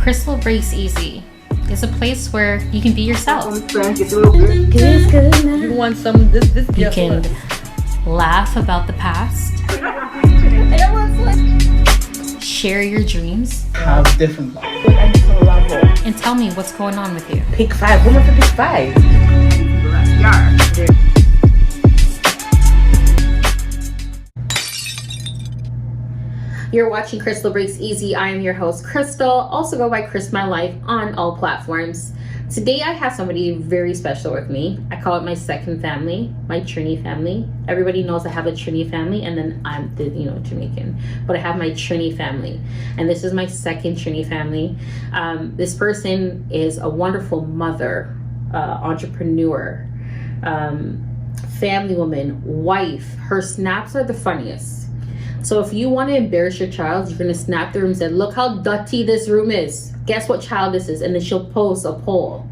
Krystle Breaks Easy is a place where you can be yourself. You want some this You can laugh about the past, share your dreams, have different life. and tell me what's going on with you. Pick 5. Woman for pick 5. You're watching Krystle Breaks Easy. I am your host, Krystle, also go by Krys My Life on all platforms. Today I have somebody very special with me. I call it my second family, my Trini family. Everybody knows I have a Trini family, and then I'm the Jamaican. But I have my Trini family, and this is my second Trini family. This person is a wonderful mother, entrepreneur, family woman, wife. Her snaps are the funniest. So if you want to embarrass your child, you're going to snap the room and say, look how dirty this room is. Guess what child this is? And then she'll post a poll.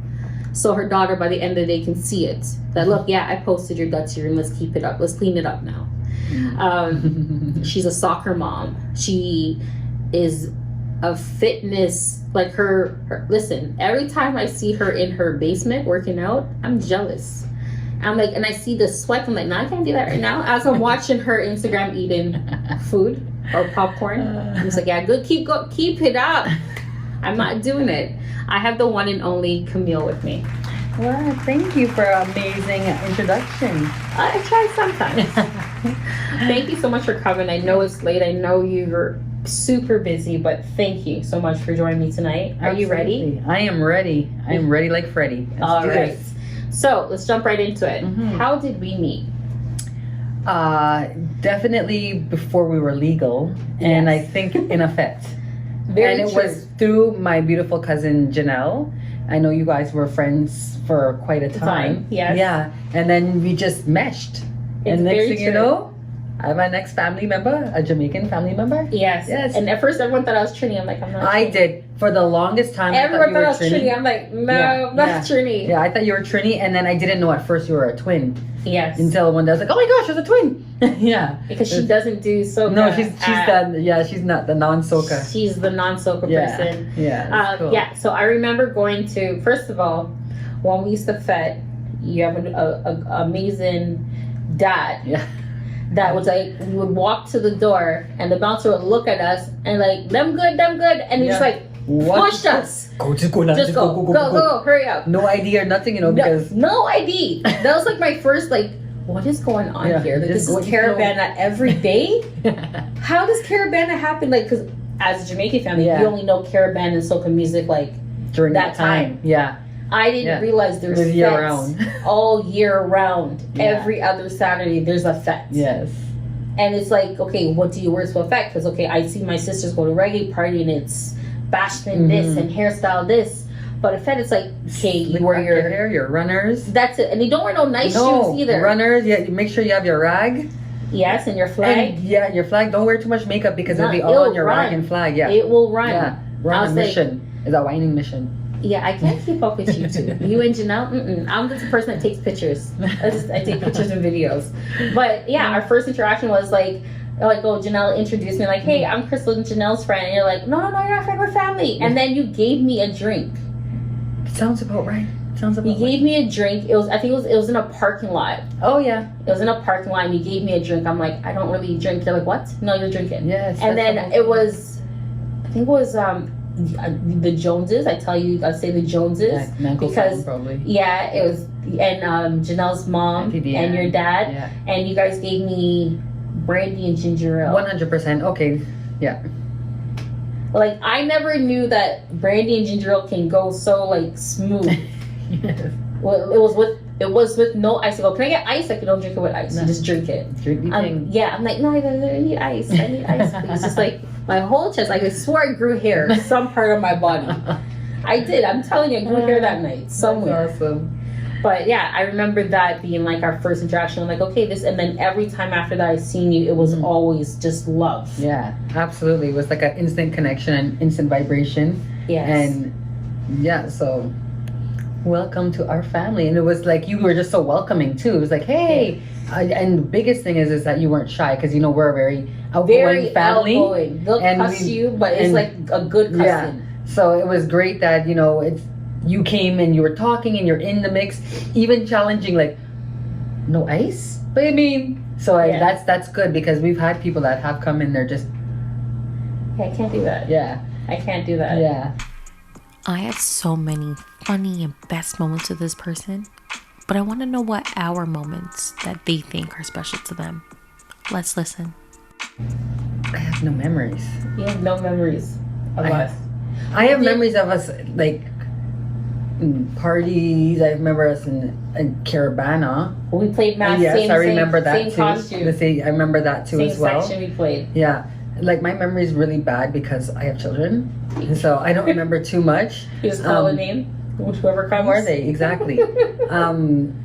So her daughter, by the end of the day, can see it. That, look, yeah, I posted your dirty room. Let's keep it up. Let's clean it up now. She's a soccer mom. She is a fitness, like her, listen, every time I see her in her basement working out, I'm jealous. I'm like, and I see the sweat. I'm like, no, I can't do that right now. As I'm watching her Instagram eating food or popcorn, I'm just like, yeah, good, keep it up. I'm not doing it. I have the one and only Camille with me. Well, thank you for an amazing introduction. I try sometimes. Thank you so much for coming. I know it's late. I know you're super busy, but thank you so much for joining me tonight. Are you ready? I am ready. I am ready like Freddie. All right. So let's jump right into it. How did we meet? Definitely before we were legal, and I think in effect. Very and it true. was through my beautiful cousin Janelle. I know you guys were friends for quite a time. Yes. Yeah, and then we just meshed. And next thing you know, I have my next family member, a Jamaican family member. Yes. And at first everyone thought I was Trini. I'm like, I'm not. I did. For the longest time, everyone thought I was Trini. I'm like, no, that's Trini. Yeah, I thought you were Trini, and then I didn't know at first you were a twin. Yes. Until one day I was like, oh my gosh, she's a twin. Yeah. Because she doesn't do soca. No, she's not the non-soca. She's the non-soca person. Yeah. Cool. Yeah. So I remember going to, first of all, when we used to fet, you have an amazing dad. Yeah. That was like, we would walk to the door and the bouncer would look at us and like, them good. And he just like pushed us. Just go, hurry up. No ID or nothing, because. No ID. That was like my first, like, what is going on here? Like, this is Caravana every day? How does Caravana happen? Like, because as a Jamaican family, you only know Caravana and soca music, like, during that time. Yeah. I didn't realize there's fetes all year round. Every other Saturday, there's a fete. Yes. And it's like, okay, what do you wear to a fete? Because, okay, I see my sisters go to reggae party and it's bashment this and hairstyle this. But a fete, it's like, okay, you wear your hair, your runners. That's it. And you don't wear no nice shoes either. Runners, you make sure you have your rag. Yes, and your flag. And, your flag. Don't wear too much makeup because it'll be all on your rag and flag. Yeah. It will run. Yeah. Run a mission. Is that whining mission? Yeah, I can't keep up with you two. You and Janelle, I'm just a person that takes pictures. I take pictures and videos. But yeah, our first interaction was like, oh, Janelle introduced me, like, hey, I'm Krystle and Janelle's friend. And you're like, no, you're not friend, we're family. And then you gave me a drink. Sounds about right. You gave me a drink. It was in a parking lot. Oh yeah. It was in a parking lot and you gave me a drink. I'm like, I don't really drink. You're like, what? No, you're drinking. Yes. And then it was, I think it was the Joneses. I say the Joneses because probably. Yeah, it was, and Janelle's mom and your dad, and you guys gave me brandy and ginger ale. 100%. Okay, yeah. Like, I never knew that brandy and ginger ale can go so like smooth. Yes. Well, it was with no ice. I go, can I get ice? Like, you don't drink it with ice. No. You just drink it. Drink the thing. Yeah, I'm like, no, I need ice. I need ice, please. It's just like my whole chest. Like, I swear I grew hair some part of my body. I did. I'm telling you, I grew hair that night somewhere. That's awesome. But yeah, I remember that being like our first interaction. I'm like, okay, this, and then every time after that I seen you, it was always just love. Yeah, absolutely. It was like an instant connection and instant vibration. Yes. And yeah, so welcome to our family. And it was like, you were just so welcoming too. It was like, hey. And the biggest thing is that you weren't shy, because we're a very outgoing family. Outgoing. They'll cuss you, but it's like a good cussing. So it was great that, you know, you came and you were talking and you're in the mix, even challenging, like, no ice? But I mean, so that's good, because we've had people that have come in, they're just... Yeah, I can't do that. Yeah. I can't do that. Yeah. I have so many funny and best moments with this person, but I want to know what our moments that they think are special to them. Let's listen. I have no memories. You have no memories of us. I have memories of us, like, in parties. I remember us in Caravana. We played math. Yes, I remember that same too. Costume. I remember that too as well. Same section we played. Yeah. Like, my memory is really bad because I have children. And so I don't remember too much. You just call a name, whoever comes. Who are they? Exactly. And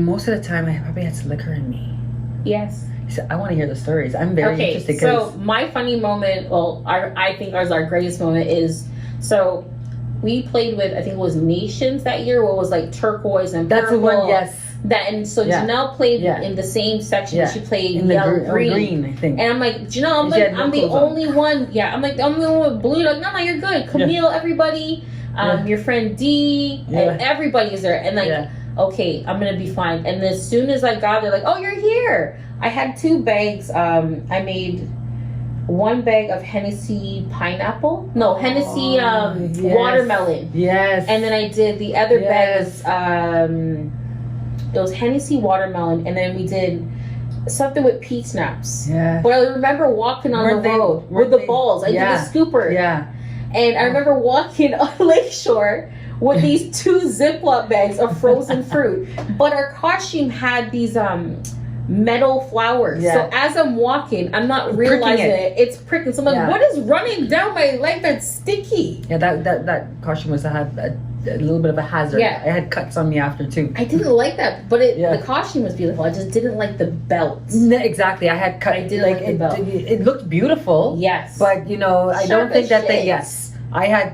most of the time, I probably had some liquor in me. Yes. So I want to hear the stories. I'm very interested. So my funny moment, well, I think our greatest moment is, so we played with, I think it was Nations that year, what was like turquoise and purple. That's the one, yes. That, and so Janelle played in the same section. She played in yellow green, I think. And I'm like, Janelle, I'm the only one. Yeah, I'm like, the only one with blue. Like, no, you're good. Camille, everybody, your friend D, and everybody is there. And like, okay, I'm gonna be fine. And as soon as I got there, like, oh, you're here. I had 2 bags. I made 1 bag of Hennessy pineapple. No, Hennessy watermelon. Yes. And then I did the other bag was those Hennessy watermelon, and then we did something with peach snaps. Yeah. But I remember walking on the road with the balls. I did the scooper. Yeah. And I remember walking on Lakeshore with these 2 Ziploc bags of frozen fruit. But our costume had these metal flowers. Yeah. So as I'm walking, I'm not realizing it's pricking. So I'm like, what is running down my leg that's sticky? Yeah, that costume had a little bit of a hazard. Yeah. I had cuts on me after too. I didn't like that, but the costume was beautiful. I just didn't like the belt. Exactly. I had cut. I didn't like the belt. It looked beautiful. Yes. But you know, I don't think that they. Yes. I.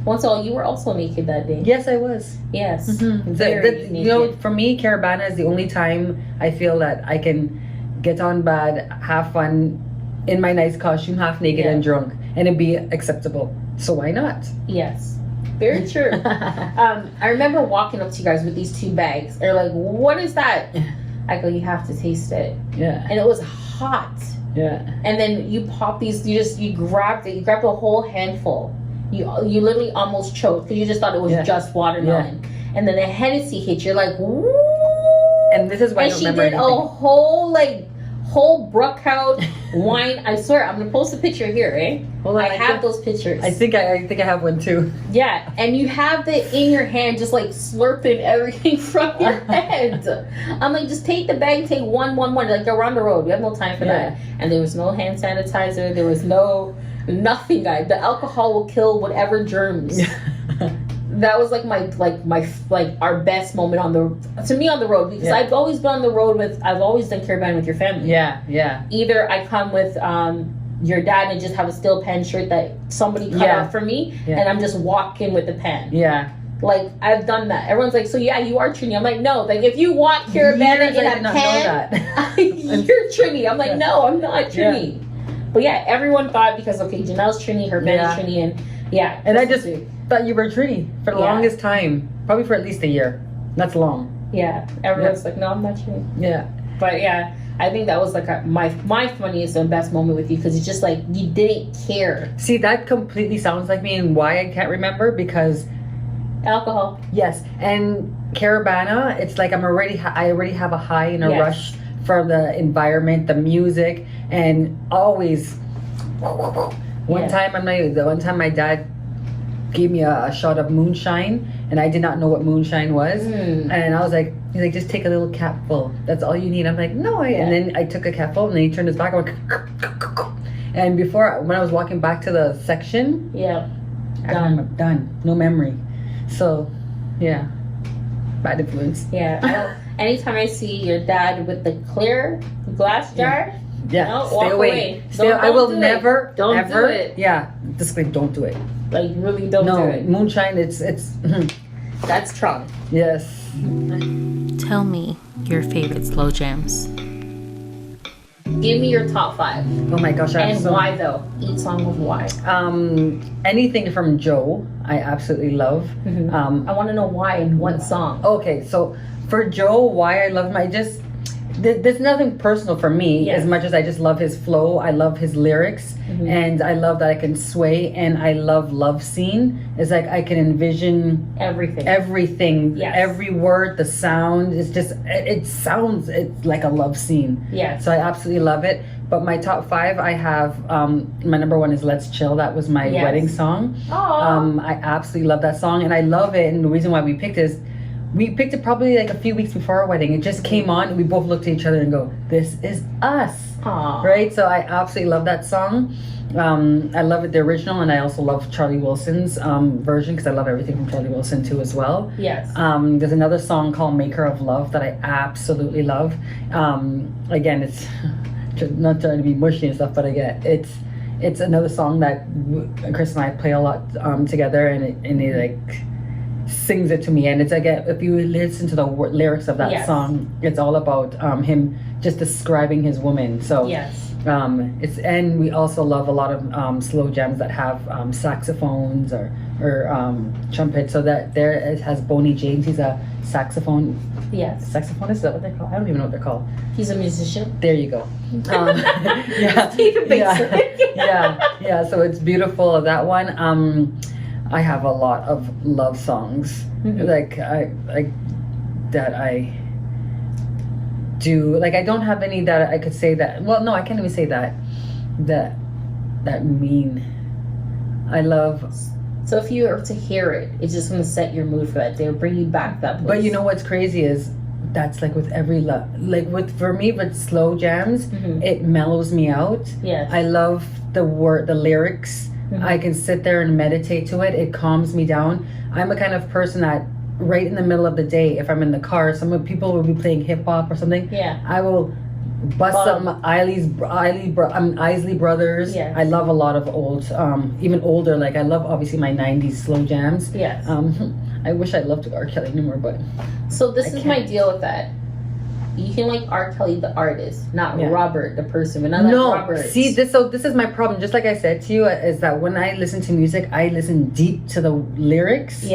Once all, you were also naked that day. Yes, I was. Yes. Mm-hmm. You know, for me, Caravana is the only time I feel that I can get on bad, have fun in my nice costume, half naked and drunk, and it'd be acceptable. So why not? Yes. Very true. I remember walking up to you guys with these 2 bags. They're like, what is that? I go, you have to taste it. Yeah. And it was hot. Yeah. And then you pop these, you grabbed it, you grabbed a whole handful. You literally almost choked because you just thought it was just watermelon. Yeah. And then the Hennessy hit, you're like, woo! And this is why I don't remember anything. And she did a whole Brookhouse wine. I swear, I'm gonna post a picture here, eh? Hold on, I have those pictures. I think I have one too. Yeah, and you have it in your hand, just like slurping everything from your head. I'm like, just take the bag, take one. Like, you're on the road. We have no time for that. And there was no hand sanitizer. There was nothing, guys. The alcohol will kill whatever germs. That was like my our best moment on the road, because I've always been on the road I've always done caravan with your family. Yeah. Either I come with your dad and just have a steel pen shirt that somebody cut out for me, and I'm just walking with the pen. Yeah. Like, I've done that. Everyone's like, so yeah, you are Trini. I'm like, no. Like, if you walk caravan in a pen, you're Trini. I'm like, no, I'm not Trini. Yeah. But yeah, everyone thought, because Janelle's Trini, her band is Trini, and and I just thought you were Trini for the longest time, probably for at least a year. That's long. Yeah, everyone's like, no, I'm not Trini. Yeah, but yeah, I think that was like my funniest and best moment with you, because it's just like you didn't care. See, that completely sounds like me, and why I can't remember, because alcohol. Yes, and Caravana, it's like I already have a high and a rush from the environment, the music, and always. One time my dad gave me a shot of moonshine, and I did not know what moonshine was, and I was like, he's like, just take a little capful. That's all you need. I'm like, no. And then I took a capful, and then he turned his back. I went, and when I was walking back to the section, I'm done. No memory. So, yeah, bad influence. Yeah. Anytime I see your dad with the clear glass jar. Yeah, no, stay away. I will never, ever. Do it. Yeah, just like, don't do it. Like, really don't do it. No, moonshine, it's. That's Trump. Yes. Tell me your favorite slow jams. Give me your top 5. Oh my gosh, and why though? Each song of why. Anything from Joe, I absolutely love. I want to know why and what song. Okay, so for Joe, why I love him, there's nothing personal for me as much as I just love his flow. I love his lyrics, and I love that I can sway, and I love scene. It's like I can envision everything, every word, the sound. It's just it's like a love scene. So I absolutely love it. But my top 5, I have my number 1 is Let's Chill. That was my wedding song. I absolutely love that song, and I love it. And the reason why we picked it is we picked it probably like a few weeks before our wedding. It just came on, and we both looked at each other and go, "This is us." Right? So I absolutely love that song. I love it, the original, and I also love Charlie Wilson's version, because I love everything from Charlie Wilson too as well. There's another song called Maker of Love that I absolutely love. Again, it's not trying to be mushy and stuff, but again, it's another song that Chris and I play a lot together, and it like sings it to me. And it's like, if you listen to the lyrics of that song, it's all about him just describing his woman. So and we also love a lot of slow jams that have saxophones or trumpets. So that there it has Boney James. He's a saxophone. Saxophonist, is that what they're called? I don't even know what they're called. He's a musician. There you go. So it's beautiful, that one. I have a lot of love songs like that I do. Like, I don't have any that I could say that. Well, no, I can't even say that mean. I love. So if you were to hear it, it's just going to set your mood for that day, or bring you back that place. But you know what's crazy is that's like with every for me with slow jams, it mellows me out. I love the lyrics. I can sit there and meditate to it. It calms me down. I'm a kind of person that right in the middle of the day, if I'm in the car, some people will be playing hip hop or something. I will bust some Isley Brothers. I love a lot of old, even older. Like, I love obviously my 90s slow jams. I wish I loved R. Kelly anymore, but so this is my deal with that. You can like R. Kelly the artist, not Robert the person. But not Robert. See, this is my problem. Just like I said to you, is that when I listen to music, I listen deep to the lyrics.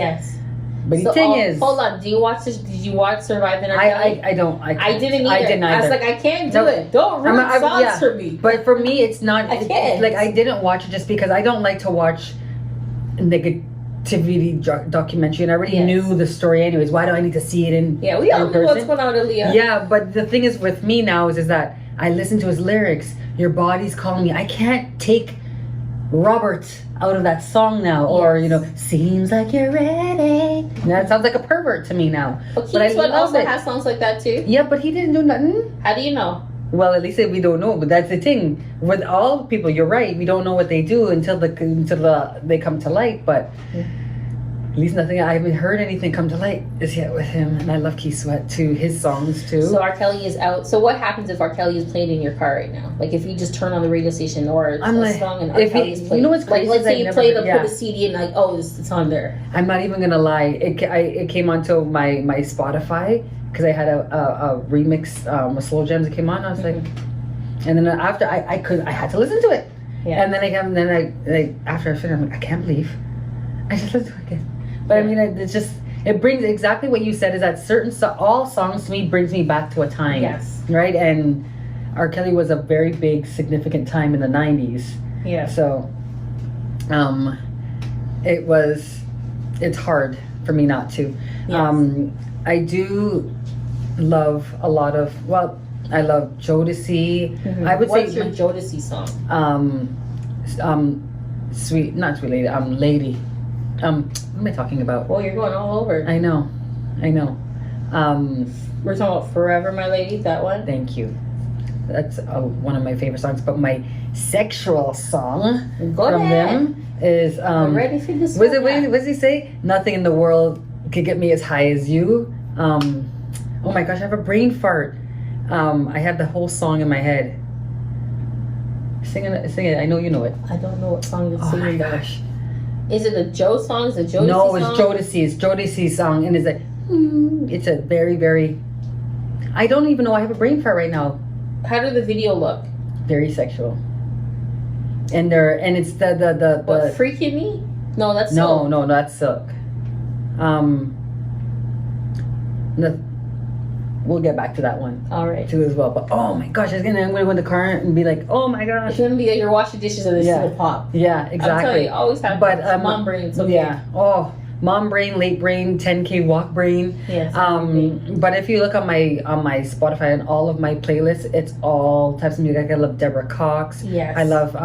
But the thing is, hold on. Did you watch Surviving R. Kelly? I don't. I didn't either. I didn't either. I was like, I can't do it. Don't ruin songs for me. But for me, it's not. I can't. Like, I didn't watch it just because I don't like to watch negativity documentary, and I already knew the story anyways. Why do I need to see it in? We all know what's going on with Leah. Yeah, but the thing is with me now is that I listen to his lyrics. Your body's calling me. I can't take Robert out of that song now, or seems like you're ready. That sounds like a pervert to me now. But Keith Sweat also has songs like that too. Yeah, but he didn't do nothing. How do you know? Well, at least we don't know. But that's the thing with all people. You're right. We don't know what they do until they come to light. But at least nothing. I haven't heard anything come to light is yet with him. And I love Keith Sweat too. His songs too. So R. Kelly is out. So what happens if R. Kelly is playing in your car right now? Like, if you just turn on the radio station or a song and R. Kelly is playing. You know what's crazy? Like, let's say you put the CD and like, oh, it's on there. I'm not even gonna lie. It came onto my Spotify. Because I had a remix with slow jams that came on. I was like, and then after I had to listen to it. And then after I finished, I'm like, I can't believe I just listened to it again. But I mean, it brings exactly what you said, is that all songs to me brings me back to a time. Right? And R. Kelly was a very big, significant time in the 90s. So, it's hard for me not to. I do love a lot of, I love Jodeci. I would What's say. your Jodeci song? Not Sweet Lady, Lady. What am I talking about? Well, you're going all over. I know. We're talking about Forever, My Lady, that one? Thank you. That's one of my favorite songs. But my sexual song them is. I'm ready for this. What does he say? Nothing in the world could get me as high as you. Oh my gosh, I have a brain fart. I have the whole song in my head. Sing it. I know you know it. I don't know what song you're singing. Oh my gosh. Is it a Joe song? Is it a Jodeci song? No, it's Jodeci. It's Jodeci's song, and it's a very, very. I don't even know. I have a brain fart right now. How did the video look? Very sexual. And it's the What, Freaking Me? No, that's Silk. No, that's Silk. We'll get back to that one. All right. Too as well. But oh my gosh, I'm gonna go in the car and be like, oh my gosh. It's gonna be like you're washing dishes and it's gonna pop. Yeah, exactly. I'm telling you, always have mom brain. It's okay. Yeah. Oh, mom brain, late brain, 10K walk brain. Yes. But if you look on my Spotify and all of my playlists, it's all types of music. I love Deborah Cox. Yes. I love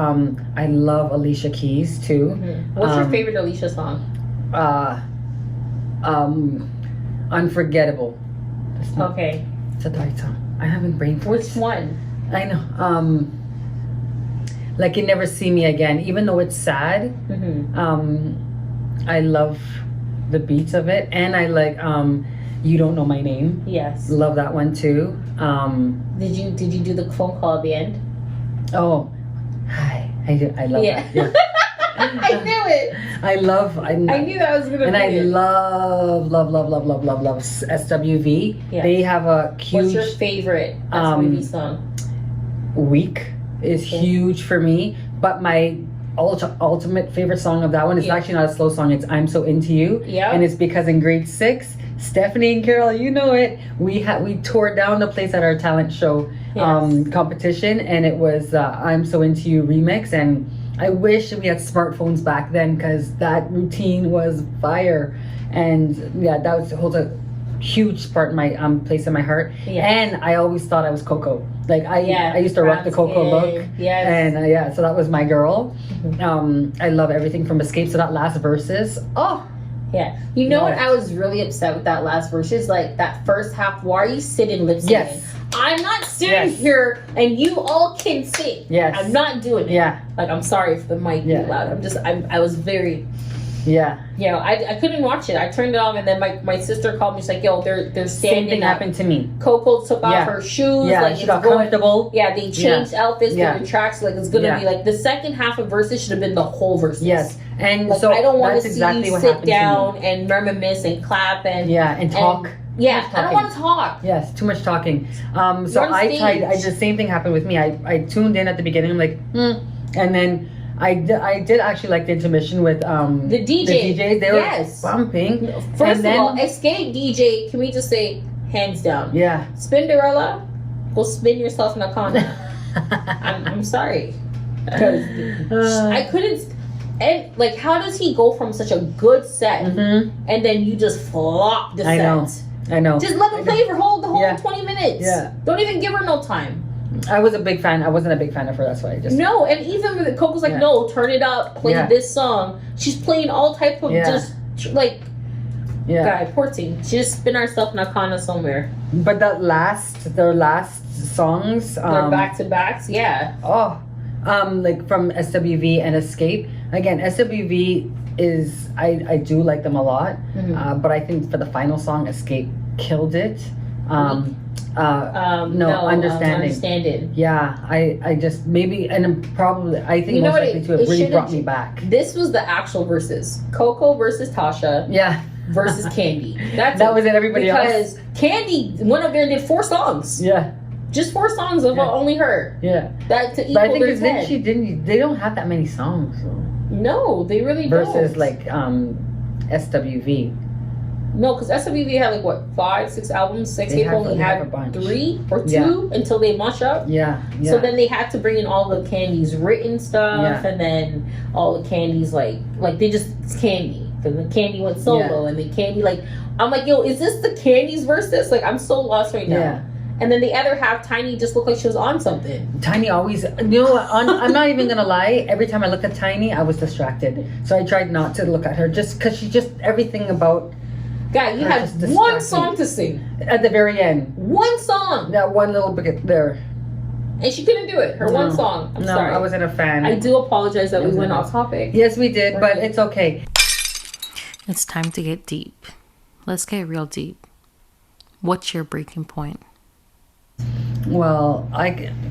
Alicia Keys too. Mm-hmm. What's your favorite Alicia song? Unforgettable. Okay. It's a dark song. I haven't brain Which one? I know. Like You Never See Me Again. Even though it's sad, I love the beats of it, and I like You Don't Know My Name. Yes. Love that one too. Did you do the phone call at the end? Oh, hi. I love that. Yeah. I knew it. I knew that was gonna and be I it. love SWV. Yes. They have a huge. What's your favorite SWV song? Week is huge for me, but my ultimate favorite song of that one is actually not a slow song. It's I'm So Into You. Yeah. And it's because in grade 6, Stephanie and Carol, you know it, we tore down the place at our talent show competition, and it was I'm So Into You remix. And I wish we had smartphones back then, because that routine was fire. And yeah, that holds a huge part in my place in my heart. Yes. And I always thought I was Coco. Like I used to rock the Coco look. Yes. And so that was my girl. I love everything from Escape. So that last verses. Oh. Yeah. You know what? I was really upset with that last verses. Like that first half. Why are you sitting lip syncing? Yes. I'm not sitting here and you all can sing. Yes. I'm not doing it. Yeah. Like, I'm sorry if the mic be loud. I was very. Yeah. You know, I couldn't watch it. I turned it off, and then my sister called me. She's like, "Yo, they're standing." Same thing happened to me. Coco took off her shoes. Yeah, like she got comfortable. Yeah, they changed outfits, different tracks. Like it's gonna be like the second half of verses should have been the whole verses. Yes, and like, so I don't want to see exactly you sit down and reminisce and clap and talk. Yeah, I don't want to talk. Yes, too much talking. So I did the same thing happened with me. I tuned in at the beginning. I'm like, and then. I did actually like the intermission with the DJs. They were bumping. First of all, Escape DJ, can we just say hands down? Yeah. Spinderella, go spin yourself in a corner. I'm sorry. Because I couldn't. And like, how does he go from such a good set and then you just flop the set? I know. Just let him play for the whole 20 minutes. Yeah. Don't even give her no time. I was a big fan. I wasn't a big fan of her. That's why I just no. And even when Coco's like, no, turn it up, play this song. She's playing all type of just like, guy, poor thing. She just spin herself in a corner somewhere. But their last songs, they're back to backs. Yeah. Oh, like from SWV and Escape. Again, SWV is I do like them a lot, but I think for the final song, Escape killed it. Understanding. Yeah, I just maybe probably I think most likely to it really brought me back. This was the actual verses. Coco versus Tasha. Yeah. Versus Candy. That was it. Everybody else. Because Candy went up there and did 4 songs. Yeah. Just 4 songs of only her. Yeah. That to equal but I think their 10. They don't have that many songs. So. No, they really don't. Versus like SWV. No, because SWV had like what 5, 6 albums. They only had 3 or 2 until they mush up. Yeah. So then they had to bring in all the Candy's written stuff, and then all the Candy's like they just it's Candy. Because the Candy went solo, and the Candy I'm like, yo, is this the Candy's versus? Like I'm so lost right now. Yeah. And then the other half, Tiny just looked like she was on something. Tiny always, I'm not even gonna lie. Every time I looked at Tiny, I was distracted. So I tried not to look at her, just because she just everything about. Guy, you had one song to sing. At the very end. One song. That one little bit there. And she couldn't do it. Her one song. I'm sorry. I wasn't a fan. I do apologize that we went off topic. Yes, we did, but it's okay. It's time to get deep. Let's get real deep. What's your breaking point? Well,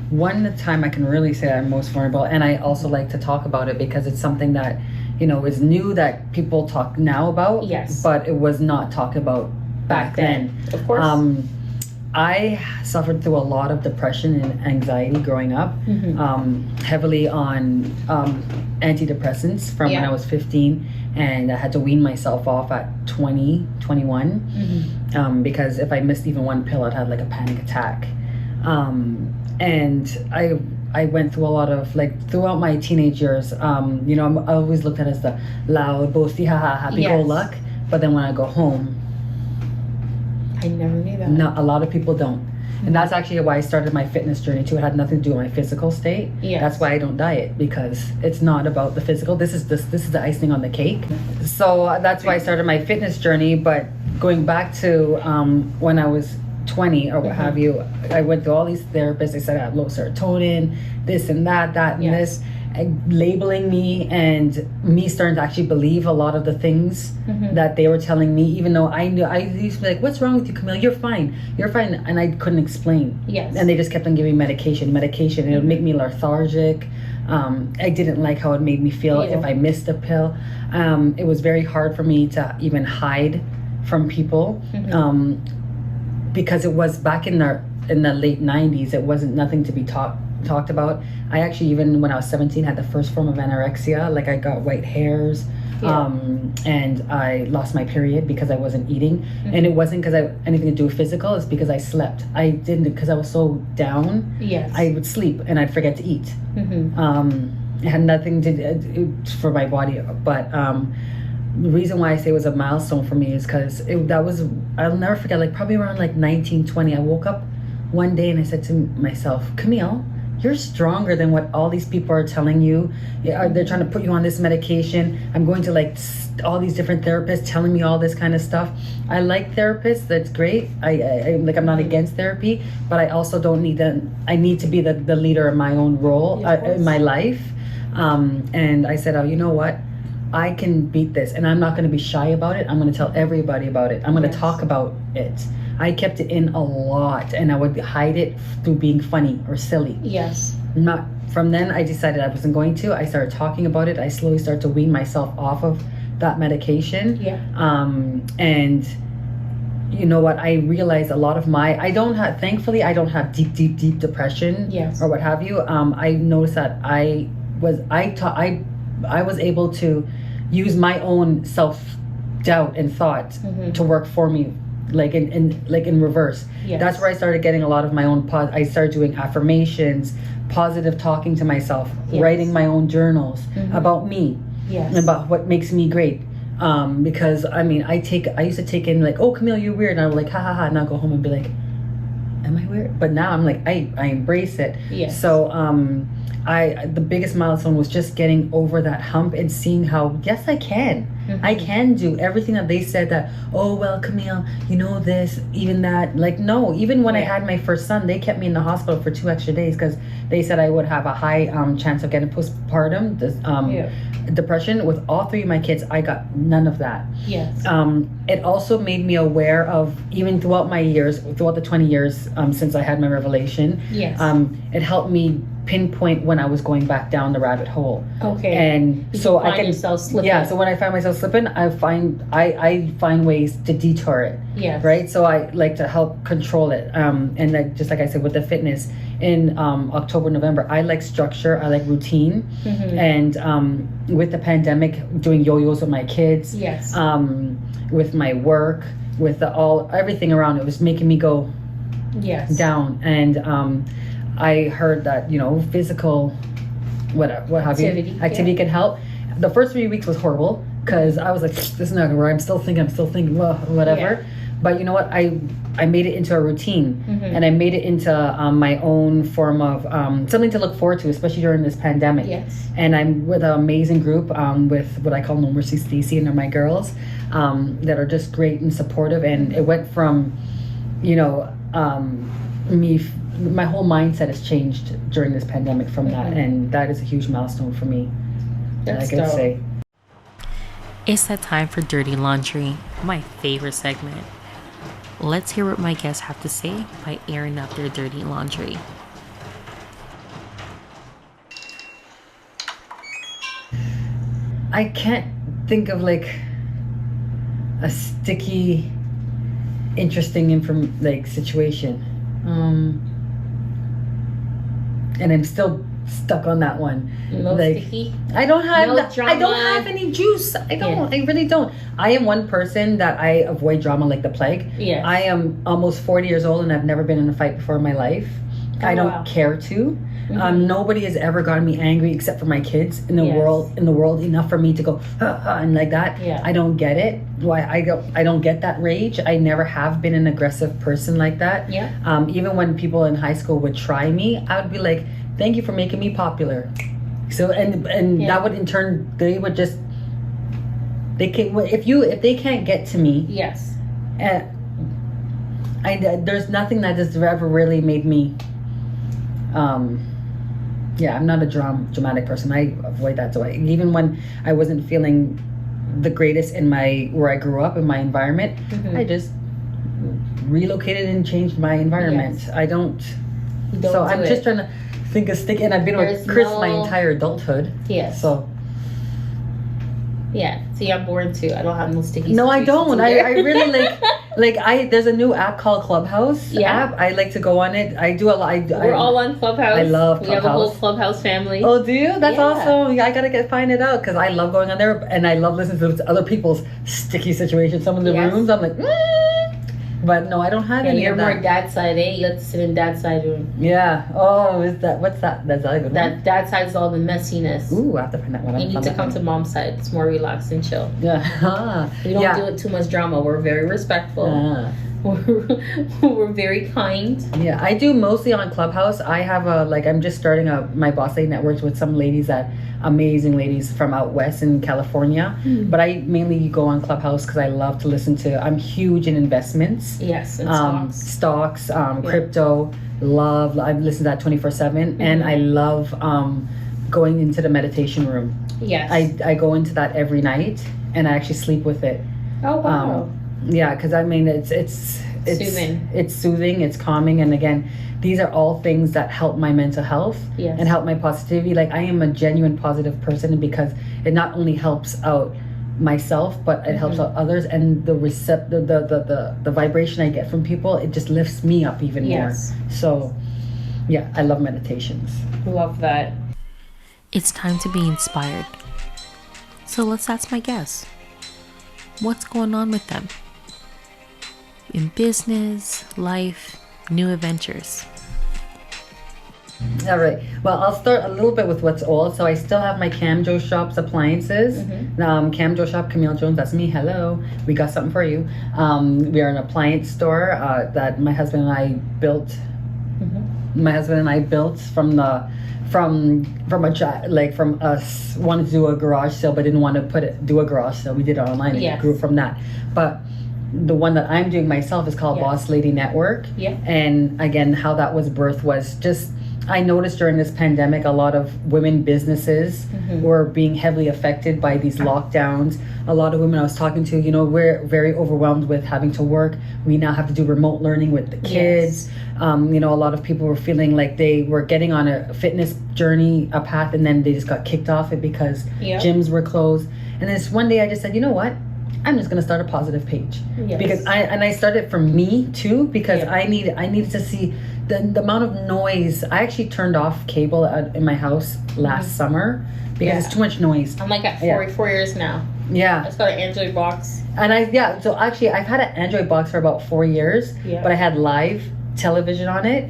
one time I can really say I'm most vulnerable, and I also like to talk about it because it's something that is new that people talk now about. Yes. But it was not talked about back then. Of course. I suffered through a lot of depression and anxiety growing up, heavily on antidepressants from when I was 15, and I had to wean myself off at 20, 21, because if I missed even one pill, I'd have like a panic attack. And I went through a lot of, like, throughout my teenage years, you know, I always looked at it as the loud, boasty, happy-go-luck, but then when I go home, I never knew that. No, a lot of people don't. And that's actually why I started my fitness journey too. It had nothing to do with my physical state. Yes. That's why I don't diet, because it's not about the physical. This is the icing on the cake. So that's why I started my fitness journey. But going back to when I was 20 or what have you, I went through all these therapists. They said I have low serotonin, this and that and this, labeling me, and me starting to actually believe a lot of the things that they were telling me, even though I knew. I used to be like, what's wrong with you, Camille? You're fine, and I couldn't explain. And they just kept on giving medication, and it would make me lethargic. I didn't like how it made me feel if I missed a pill. It was very hard for me to even hide from people, because it was back in the late 90s. It wasn't nothing to be talked about. I actually, even when I was 17, had the first form of anorexia. Like, I got white hairs, and I lost my period because I wasn't eating. And it wasn't because I anything to do with physical. It's because I slept. I didn't, because I was so down. I would sleep and I'd forget to eat. It had nothing to do for my body. But the reason why I say it was a milestone for me is because I'll never forget, like probably around like 19, 20, I woke up one day and I said to myself, Camille, you're stronger than what all these people are telling you. They're trying to put you on this medication. I'm going to like all these different therapists telling me all this kind of stuff. I like therapists. That's great. I'm not against therapy, but I also don't need that. I need to be the leader in my own role in my life. And I said, oh, you know what? I can beat this, and I'm not going to be shy about it. I'm going to tell everybody about it. I'm going to talk about it. I kept it in a lot, and I would hide it through being funny or silly. From then, I decided I wasn't going to. I started talking about it. I slowly started to wean myself off of that medication. And you know what? I realized a lot of thankfully, I don't have deep depression or what have you. I noticed that I was able to use my own self-doubt and thought to work for me, like in reverse. That's where I started getting a lot of my own I started doing affirmations, positive talking to myself, writing my own journals about me, about what makes me great. Because I used to take in like, oh, Camille, you're weird, and I would like, ha, and I'll go home and be like, am I weird? But now I'm like, I embrace it. So the biggest milestone was just getting over that hump and seeing how, yes, I can. I can do everything that they said that, oh, well, Camille, you know this, even that. Like, no, even when I had my first son, they kept me in the hospital for 2 extra days because they said I would have a high chance of getting postpartum depression. With all 3 of my kids, I got none of that. It also made me aware of, even throughout the 20 years since I had my revelation, it helped me pinpoint when I was going back down the rabbit hole. And so I can yourself slipping. So when I find myself slipping, I find ways to detour it. Right. So I like to help control it. And like, just like I said with the fitness in October, November, I like structure. I like routine. And with the pandemic, doing yo-yos with my kids. With my work, with everything around, it was making me go down. And I heard that, physical, activity can help. The first 3 weeks was horrible because I was like, this is not gonna work. I'm still thinking, well, whatever. But you know what? I made it into a routine, and I made it into my own form of something to look forward to, especially during this pandemic. And I'm with an amazing group with what I call No Mercy Stacy, and they're my girls that are just great and supportive. And it went from, my whole mindset has changed during this pandemic from that, and that is a huge milestone for me. That's dope. Say. It's that time for Dirty Laundry, my favorite segment. Let's hear what my guests have to say by airing out their dirty laundry. I can't think of like a sticky interesting situation. And I'm still stuck on that one. No sticky. I don't have No I don't have any juice. I don't. I really don't. I am one person that I avoid drama like the plague. Yes. I am almost 40 years old and I've never been in a fight before in my life. I don't care to. Nobody has ever gotten me angry except for my kids in the world enough for me to go and like that. Yeah. I don't get it. Why I don't get that rage. I never have been an aggressive person like that. Yeah. Even when people in high school would try me, I would be like, thank you for making me popular. So and that would in turn they would just if they can't get to me. Yes. There's nothing that has ever really made me I'm not a dramatic person. I avoid that. So even when I wasn't feeling the greatest in where I grew up in my environment, I just relocated and changed my environment. Yes. I don't so I'm just trying to think of stick, and I've been with Chris my entire adulthood. Yes. So yeah. See, I'm bored too. I don't have no sticky. No, I don't. I really there's a new app called Clubhouse. Yeah. App. I like to go on it. I do a lot. We're all on Clubhouse. I love Clubhouse. We have a whole Clubhouse family. Oh, do you? That's awesome. Yeah, I gotta find it out because I love going on there and I love listening to other people's sticky situations. Some of the rooms, I'm like, but no, I don't have any you're of that. more dad side, eh? You have to sit in dad side room. Yeah. Oh, what's that? That's a good one. That dad side is all the messiness. Ooh, I have to find that one. You need to come to mom's side. It's more relaxed and chill. Yeah. We don't do it too much drama. We're very respectful. We're very kind. Yeah, I do mostly on Clubhouse. I have I'm just starting my Boss Lady Networks with some ladies amazing ladies from out west in California. But I mainly go on Clubhouse because I love to listen to. I'm huge in investments. Yes, and stocks, crypto. I've listened to that 24/7, and I love going into the meditation room. Yes, I go into that every night, and I actually sleep with it. Oh wow. Yeah, because I mean it's soothing. It's soothing, it's calming, and again, these are all things that help my mental health and help my positivity. Like I am a genuine positive person because it not only helps out myself, but it helps out others, and the vibration I get from people, it just lifts me up even more. So yeah, I love meditations. Love that. It's time to be inspired. So let's ask my guests, what's going on with them? In business, life, new adventures. All right. Well, I'll start a little bit with what's old. So I still have my Cam Jo Shop's appliances. Cam Jo Shop, Camille Jones, that's me. Hello. We got something for you. We are an appliance store that my husband and I built. My husband and I built from us wanted to do a garage sale but didn't want to do a garage sale. We did it online and it grew from that. But the one that I'm doing myself is called Boss Lady Network. And again, how that was birthed was just, I noticed during this pandemic, a lot of women businesses were being heavily affected by these lockdowns. A lot of women I was talking to, we're very overwhelmed with having to work. We now have to do remote learning with the kids. A lot of people were feeling like they were getting on a fitness journey, a path, and then they just got kicked off it because gyms were closed. And this one day I just said, you know what? I'm just gonna start a positive page because I started for me too because I needed to see the amount of noise. I actually turned off cable in my house last summer because it's too much noise. I'm like at 4 years now. Yeah, it's got an Android box. And so actually I've had an Android box for about 4 years, but I had live television on it.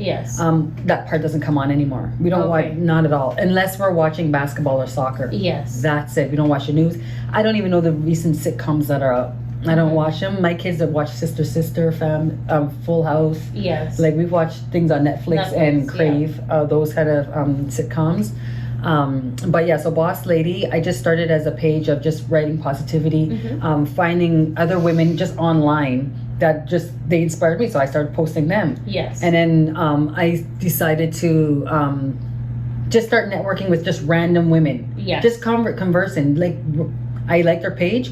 That part doesn't come on anymore. We don't watch, not at all, unless we're watching basketball or soccer. That's it. We don't watch the news. I don't even know the recent sitcoms that are out. I don't watch them. My kids that watch Sister, Full House. Like we've watched things on Netflix and Crave, those kind of sitcoms. But yeah, so Boss Lady, I just started as a page of just writing positivity, finding other women just online that they inspired me, so I started posting them. And then I decided to just start networking with just random women. Just conversing. Like I like their page.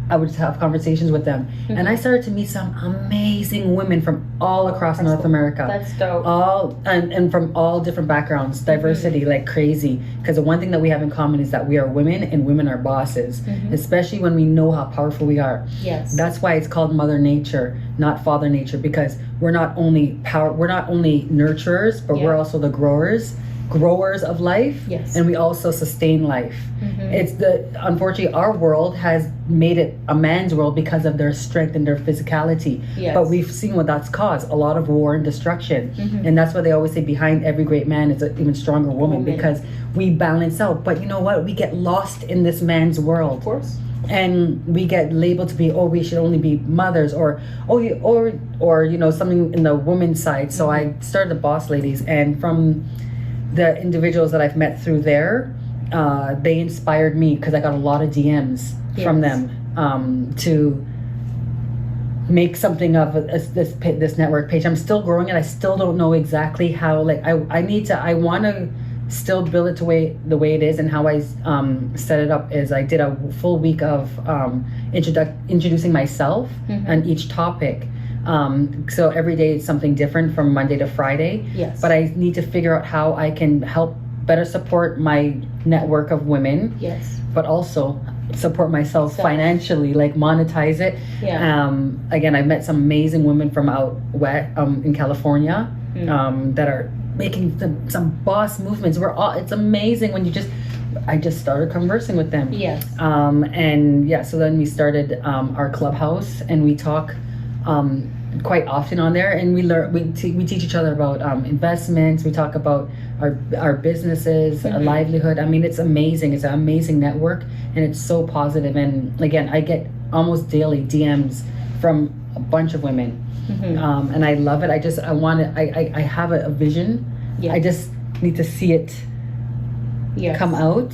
I would have conversations with them, and I started to meet some amazing women from all across North America. That's dope. All and from all different backgrounds, diversity like crazy. Because the one thing that we have in common is that we are women, and women are bosses. Especially when we know how powerful we are. Yes. That's why it's called Mother Nature, not Father Nature, because we're not only nurturers, but we're also the growers of life. Yes. And we also sustain life. Unfortunately, our world has made it a man's world because of their strength and their physicality. Yes. But we've seen what that's caused, a lot of war and destruction. And that's why they always say behind every great man is an even stronger woman, because we balance out. But you know what? We get lost in this man's world. Of course. And we get labeled to be, we should only be mothers, or you know, something in the woman's side. So I started the Boss Ladies, and from the individuals that I've met through there, they inspired me, because I got a lot of DMs from them to make something of this network page. I'm still growing it. I still don't know exactly how. Like I want to still build it the way it is, and how I set it up is I did a full week of introducing myself on each topic. So every day it's something different from Monday to Friday. Yes. But I need to figure out how I can help better support my network of women. Yes. But also support myself financially, like monetize it. Yeah. Again, I've met some amazing women from out west in California that are making some boss movements. It's amazing when I just started conversing with them. Yes. So then we started our clubhouse, and we talk quite often on there, and we teach each other about investments. We talk about our businesses, our livelihood. I mean, it's amazing. It's an amazing network, and it's so positive. And again, I get almost daily DMs from a bunch of women, and I love it. I have a vision. I just need to see it come out.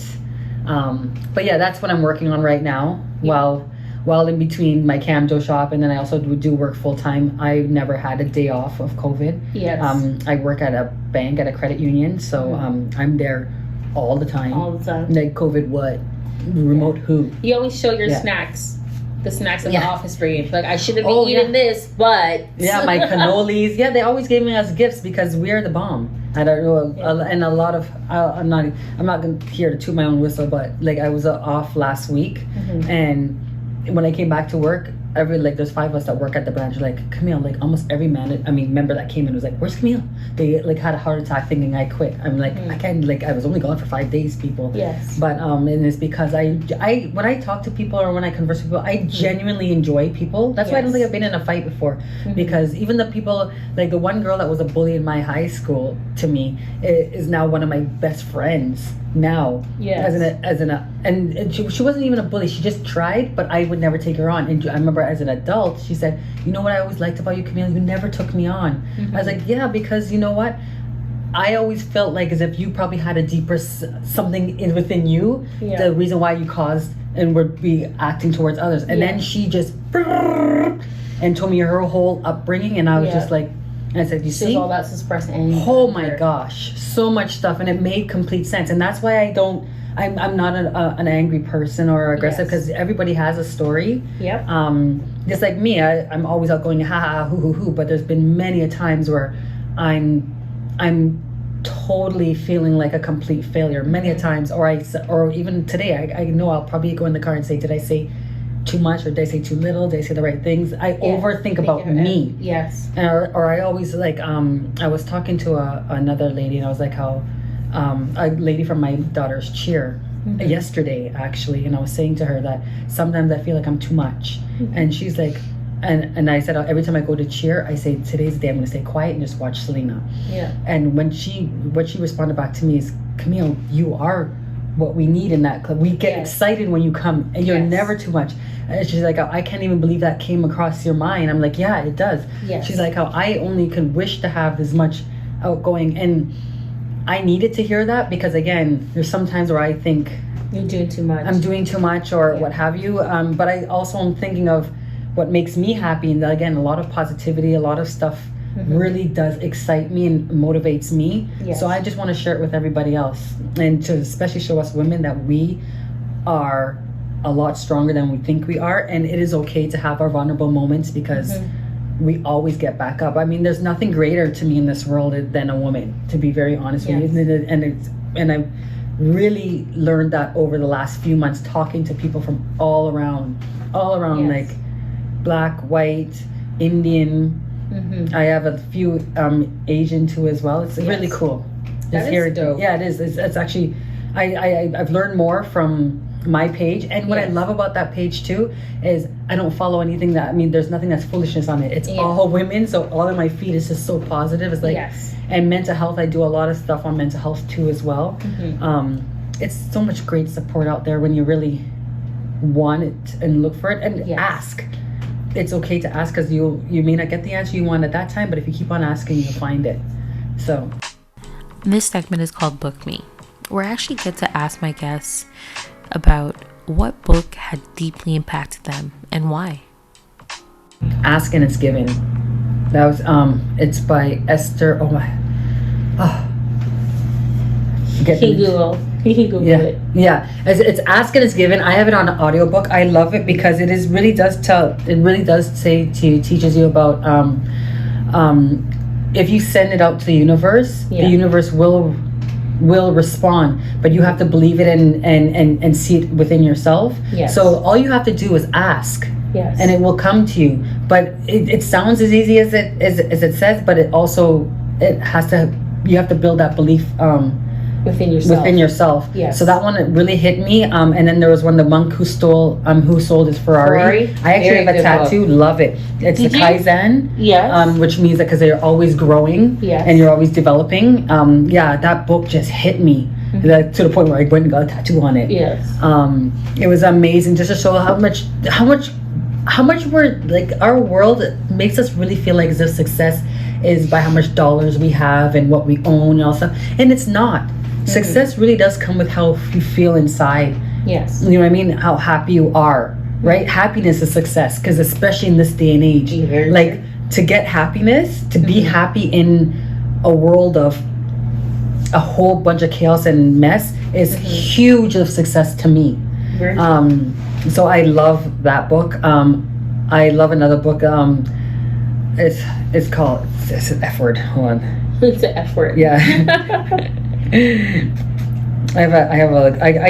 But yeah, that's what I'm working on right now. While in between my Camjo shop, and then I also do work full time. I never had a day off of COVID. Yes. I work at a bank, at a credit union, so I'm there all the time. All the time. Like COVID, what? Remote who? You always show your snacks. The snacks in the office for you. Like, I shouldn't be eating this, but... Yeah, my cannolis. Yeah, they always gave me as gifts because we're the bomb. I don't know, and a lot of... I'm not here to toot my own whistle, but like I was off last week, and when I came back to work, there's 5 of us that work at the branch. Like, Camille, like almost every member that came in was like, "Where's Camille?" They like had a heart attack thinking I quit. I'm like, I can't. Like, I was only gone for 5 days, people. Yes. But and it's because I when I talk to people or when I converse with people, I genuinely enjoy people. That's why I don't think I've been in a fight before, because even the people, like the one girl that was a bully in my high school, to me is now one of my best friends. Now, and she wasn't even a bully. She just tried, but I would never take her on. And I remember as an adult, she said, "You know what I always liked about you, Camille? You never took me on." I was like, "Yeah, because you know what? I always felt like as if you probably had a deeper something within you, the reason why you caused and would be acting towards others." And then she just and told me her whole upbringing, and I was just like. And I said, "You see, all that's suppressed anger." Oh my gosh, so much stuff, and it made complete sense. And that's why I'm not an angry person or aggressive, because everybody has a story. Yep. Just like me, I'm always out going ha ha hoo hoo hoo. But there's been many a times where I'm totally feeling like a complete failure. Many a times, or even today, I know I'll probably go in the car and say, "Did I say too much, or did I say too little? Did I say the right things?" I overthink about me. Yes. Or I always like I was talking to another lady, and I was like, how a lady from my daughter's cheer yesterday actually, and I was saying to her that sometimes I feel like I'm too much, and she's like, and I said every time I go to cheer, I say, "Today's the day I'm going to stay quiet and just watch Selena." Yeah. And what she responded back to me is, "Camille, you are what we need in that club. We get excited when you come, and you're never too much." And she's like, "I can't even believe that came across your mind." I'm like, "Yeah, it does." Yes. She's like, "How I only could wish to have as much outgoing," and I needed to hear that, because again, there's some times where I think you're doing too much. I'm doing too much, or what have you. But I also am thinking of what makes me happy, and again, a lot of positivity, a lot of stuff really does excite me and motivates me. Yes. So I just want to share it with everybody else, and to especially show us women that we are a lot stronger than we think we are, and it is okay to have our vulnerable moments because we always get back up. I mean, there's nothing greater to me in this world than a woman, to be very honest with you. And I've really learned that over the last few months, talking to people from all around, like black, white, Indian. I have a few Asian too as well. It's really cool. That is dope. Yeah, it is. It's actually, I've learned more from my page, and what I love about that page too is I don't follow anything that, I mean, there's nothing that's foolishness on it. It's all women, so all of my feed is just so positive. It's like, and mental health, I do a lot of stuff on mental health too as well. It's so much great support out there when you really want it and look for it, and ask. It's okay to ask, because you may not get the answer you want at that time, but if you keep on asking, you'll find it. So this segment is called Book Me, where I actually get to ask my guests about what book had deeply impacted them and why. Ask and It's Given. That was it's by Esther. He can Google it. Yeah, it's Ask and It's Given. I have it on an audiobook. I love it because it teaches you about if you send it out to the universe, the universe will respond, but you have to believe it and see it within yourself. So all you have to do is ask, and it will come to you. But it sounds as easy as it says, but it has to, you have to build that belief within yourself. So that one really hit me. And then there was one, The Monk Who Sold His Ferrari. I actually have a tattoo. Love it. It's the Kaizen. Which means that because they're always growing and you're always developing. That book just hit me to the point where I went and got a tattoo on it. It was amazing just to show how much we're like, our world makes us really feel like as if success is by how much dollars we have and what we own and all stuff, and it's not. Success really does come with how you feel inside. You know what I mean? How happy you are, right? Happiness is success, because especially in this day and age, like to get happiness, to be happy in a world of a whole bunch of chaos and mess is huge of success to me. So I love that book. I love another book. It's called, it's an F word. Hold on. It's an F word. I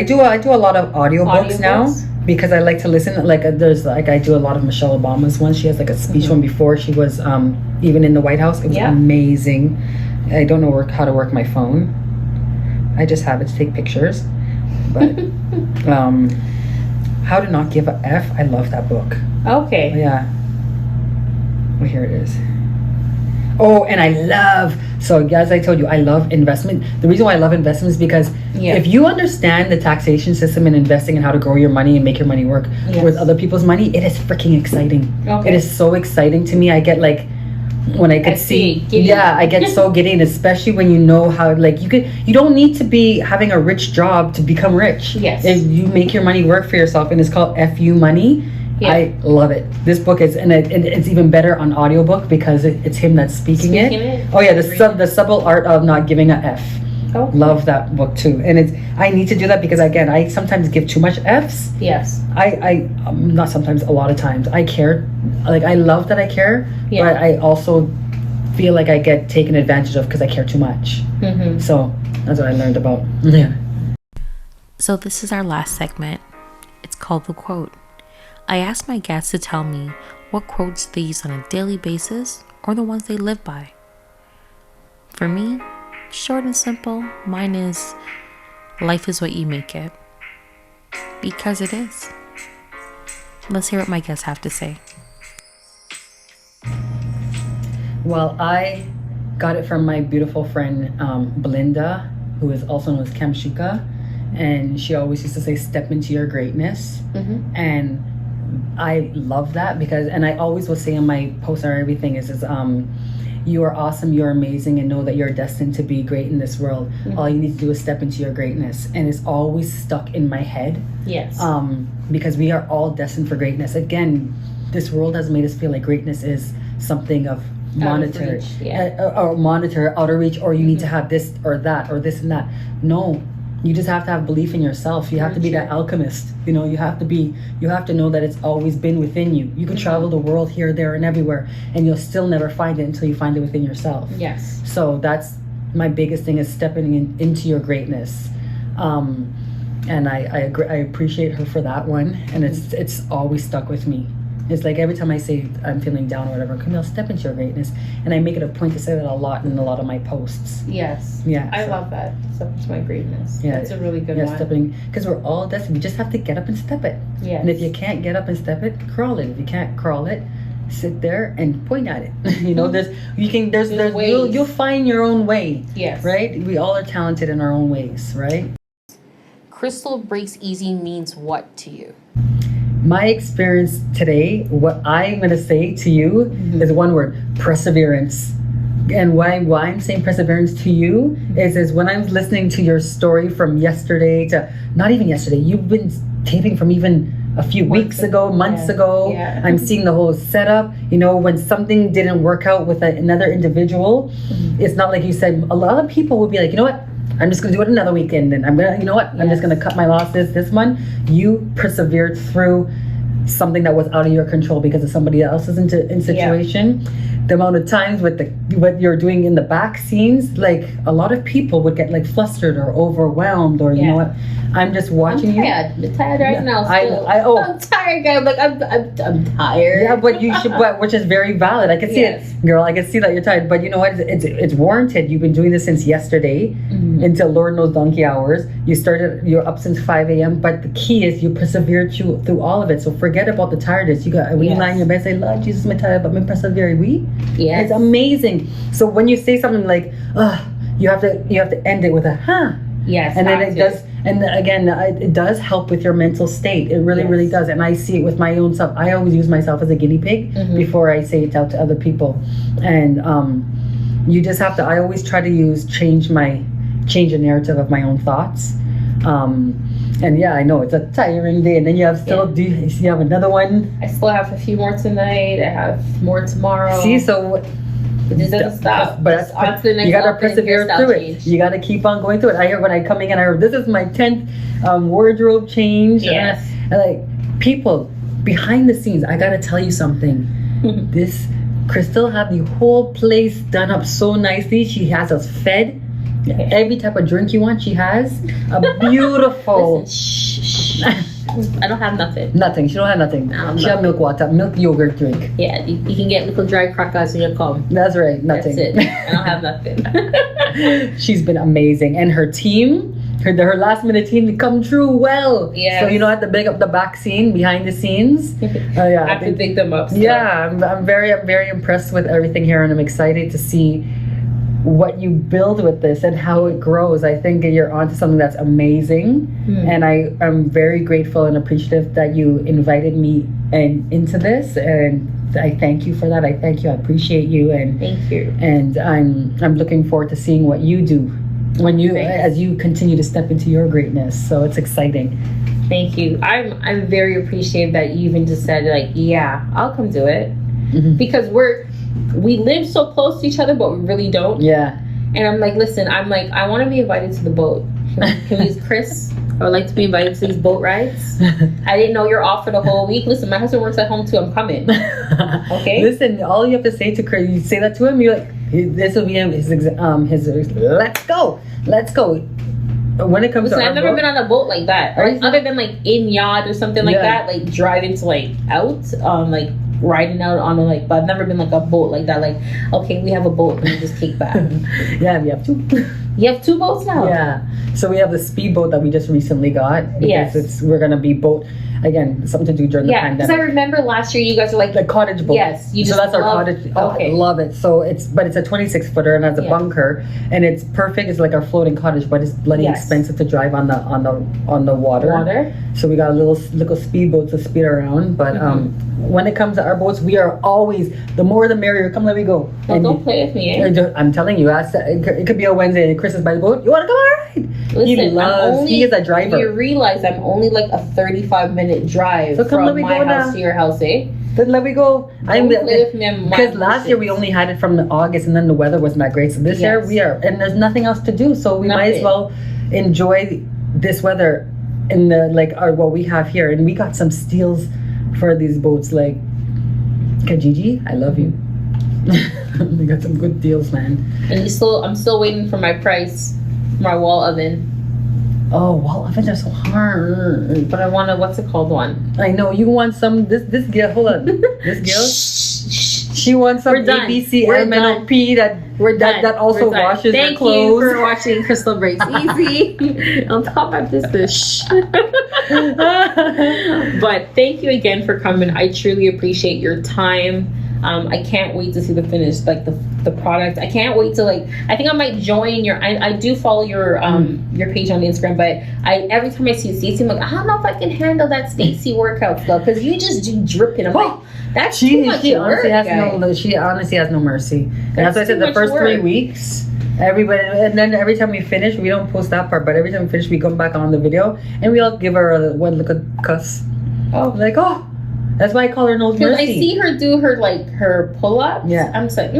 do a lot of audiobooks now, because I like to listen. Like I do a lot of Michelle Obama's one. She has like a speech one before she was even in the White House. It was amazing. I don't know how to work my phone. I just have it to take pictures. But How to Not Give a F. I love that book. Okay. Yeah. Well, here it is. Oh, and I love, so as I told you, I love investment. The reason why I love investment is because if you understand the taxation system and investing and how to grow your money and make your money work with other people's money, it is freaking exciting. It is so exciting to me. I get like, when I could see, I get so giddy, and especially when you know how, like, you don't need to be having a rich job to become rich. If you make your money work for yourself, and it's called FU Money. I love it. This book is, and it's even better on audiobook because it's him that's speaking it. Oh yeah, the subtle art of not giving a F. Love that book too. And I need to do that because, again, I sometimes give too much Fs. I not sometimes, a lot of times. I care. Like, I love that I care, but I also feel like I get taken advantage of because I care too much. So that's what I learned about. So this is our last segment. It's called The Quote. I ask my guests to tell me what quotes they use on a daily basis or the ones they live by. For me, short and simple, mine is, life is what you make it. Because it is. Let's hear what my guests have to say. Well, I got it from my beautiful friend Belinda, who is also known as Kamshika, and she always used to say, step into your greatness. And I love that because, and I always will say in my posts or everything is you are awesome, you're amazing, and know that you're destined to be great in this world. All you need to do is step into your greatness. And it's always stuck in my head. Because we are all destined for greatness. Again, this world has made us feel like greatness is something of monetary, or outer reach, or you need to have this or that or this and that. No, you just have to have belief in yourself. You have to be that alchemist. You know, you have to know that it's always been within you. You can travel the world here, there, and everywhere, and you'll still never find it until you find it within yourself. Yes. So that's my biggest thing, is stepping into your greatness. And I agree, I appreciate her for that one, and it's always stuck with me. It's like every time I say I'm feeling down or whatever, Camille, step into your greatness. And I make it a point to say that a lot in a lot of my posts. Yes. Yeah. I love that. Step into my greatness. Yeah. That's a really good one. Stepping, because we're all destined. We just have to get up and step it. Yes. And if you can't get up and step it, crawl it. If you can't crawl it, sit there and point at it. You know, there's ways. you'll find your own way. Yes. Right? We all are talented in our own ways, right? Krystle Breaks Easy means what to you? My experience today, what I'm going to say to you is one word: perseverance. And why I'm saying perseverance to you is when I was listening to your story from yesterday to not even yesterday, you've been taping from even a few weeks ago, months ago. Yeah. I'm seeing the whole setup. You know, when something didn't work out with another individual, it's not like you said. A lot of people would be like, you know what? I'm just gonna do it another weekend, and I'm gonna, you know what? I'm just gonna cut my losses this month. You persevered through something that was out of your control because of somebody else's in situation. The amount of times with what you're doing in the back scenes, like a lot of people would get like flustered or overwhelmed, or you know what? I'm just watching I'm tired right now. I'm tired, guy. I'm like, I'm tired. Yeah, but you should, which is very valid. I can see it, girl. I can see that you're tired. But you know what? It's warranted. You've been doing this since yesterday until Lord knows donkey hours. You're up since 5 a.m. But the key is you persevered through all of it. So forget about the tiredness. You got when you lie in your bed, say, Lord Jesus, I'm tired, but I'm persevering. Yes. It's amazing. So when you say something like, you have to end it with a huh. Yes. And then it does. And again, it does help with your mental state. It really, really does. And I see it with my own self. I always use myself as a guinea pig before I say it out to other people. And you just have to. I always try to change the narrative of my own thoughts. And yeah, I know it's a tiring day. And then you have you have another one? I still have a few more tonight. I have more tomorrow. See, so. It just doesn't stop. But you gotta persevere through it. You gotta keep on going through it. I hear when I coming in, I heard this is my 10th wardrobe change. Yes. And like people behind the scenes, I gotta tell you something. This Krystle had the whole place done up so nicely. She has us fed. Every type of drink you want, she has. A beautiful. Listen, shh. I don't have nothing. Nothing. She don't have nothing. She have milk water, milk yogurt drink. Yeah, you can get little dry crackers when you come. That's right. Nothing. That's it. I don't have nothing. She's been amazing, and her team, her last minute team, come true well. Yeah. So you know, I have to big up the back scene, behind the scenes. Yeah, I have to big them up. So. Yeah, I'm very impressed with everything here, and I'm excited to see what you build with this and how it grows. I think you're onto something that's amazing, and I am very grateful and appreciative that you invited me into this, and I thank you for that. I thank you. I appreciate you, and thank you. And I'm looking forward to seeing what you do when as you continue to step into your greatness. So it's exciting. Thank you. I'm very appreciative that you even just said like, yeah, I'll come do it, because we live so close to each other, but we really don't. Yeah. And I'm like, listen, I want to be invited to the boat. Can we use Chris? I would like to be invited to these boat rides. I didn't know you're off for the whole week. Listen, my husband works at home too. I'm coming. Okay. Listen, all you have to say to Chris, you say that to him, you're like, this will be his let's go. When it comes to I've never been on a boat like that, other than like in yacht or something like that, like driving to like out, like riding out on a but I've never been like a boat like that. Like, okay, we have a boat, and we just kick back. Yeah, we have two. You have two boats now. Yeah, so we have the speedboat that we just recently got. Because we're gonna be boat again, something to do during the pandemic. Because I remember last year you guys were like the cottage boat. Yes, you just so that's our cottage. Okay, I love it. So it's a 26 footer and has a bunker, and it's perfect. It's like our floating cottage, but it's bloody expensive to drive on the water. So we got a little speedboat to speed around. But when it comes to our boats, we are always the more the merrier. Come, let me go. Well, don't play with me. Eh? I'm telling you, it could be a Wednesday and Chris is by the boat. You want to come all right? Listen, he is a driver. You realize I'm only like a 35-minute drive from my house to your house, eh? Then let me go. Because last year we only had it from August, and then the weather wasn't that great. So this year we are, and there's nothing else to do. So we might as well enjoy this weather in the like what we have here, and we got some steals for these boats. Like Kijiji, I love you. We got some good deals, man. And I'm still waiting for my price, my wall oven. Oh, wall ovens are so hard. But I want a, what's it called one? I know you want some. This girl, hold on. This girl, she wants some ABC MNOP that also washes your clothes. Thank you for watching Krystle Breaks Easy. On top of this. But thank you again for coming. I truly appreciate your time. I can't wait to see the finished, like the product. I can't wait to I think I might join your, I do follow your page on Instagram, but every time I see Stacey, I'm like, I don't know if I can handle that Stacey workout stuff, because you just do dripping. I'm like, that's too much work. She honestly has no mercy. And that's why I said the first 3 weeks, everybody, and then every time we finish, we don't post that part, but every time we finish, we come back on the video and we all give her one look at cuss. Oh, that's why I call her Nose Mercy. Because I see her do her pull-ups. Yeah. I'm just like,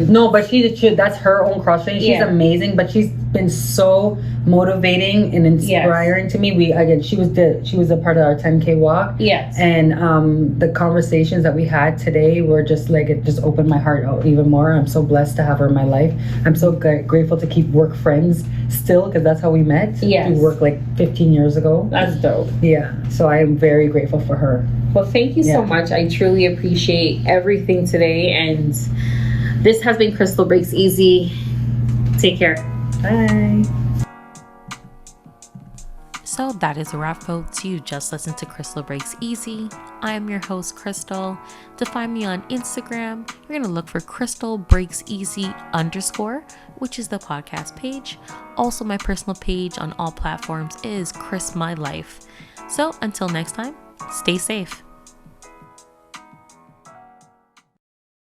No, but that's her own CrossFit. She's amazing, but she's been so motivating and inspiring to me. She was a part of our 10K walk. Yes. And the conversations that we had today were just it just opened my heart out even more. I'm so blessed to have her in my life. I'm so grateful to keep work friends still, because that's how we met. Yes. We worked 15 years ago. That's dope. Yeah. So I am very grateful for her. Well, thank you so much. I truly appreciate everything today. And this has been Krystle Breaks Easy. Take care. Bye. So that is a wrap, folks. You just listened to Krystle Breaks Easy. I am your host, Krystle. To find me on Instagram, you're going to look for Krystle Breaks Easy _ which is the podcast page. Also, my personal page on all platforms is Chris My Life. So until next time, stay safe.